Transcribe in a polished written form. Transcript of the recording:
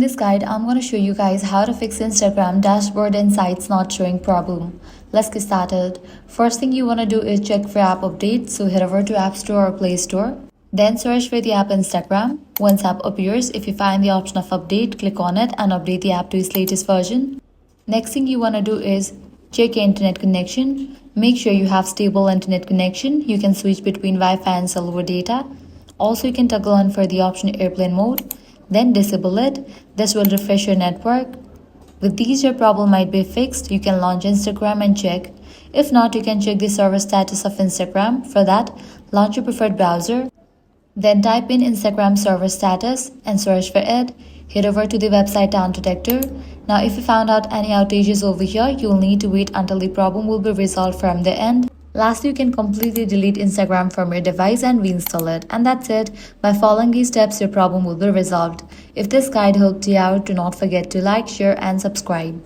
in this guide, I'm going to show you guys how to fix Instagram dashboard and sites not showing problem. Let's get started. First thing you want to do is check for app updates. So head over to App Store or Play Store. Then search for the app Instagram. Once app appears, if you find the option of update, click on it and update the app to its latest version. Next thing you want to do is check your internet connection. Make sure you have stable internet connection. You can switch between Wi-Fi and cellular data. Also, you can toggle on for the option airplane mode. Then disable it. This will refresh your network. With these, your problem might be fixed. You can launch Instagram and check. If not, you can check the server status of Instagram. For that, launch your preferred browser. Then type in Instagram server status and search for it. Head over to the website Down Detector. Now, if you found out any outages over here, you'll need to wait until the problem will be resolved from the end. Lastly, you can completely delete Instagram from your device and reinstall it. And that's it. By following these steps, your problem will be resolved. If this guide helped you out, do not forget to like, share, and subscribe.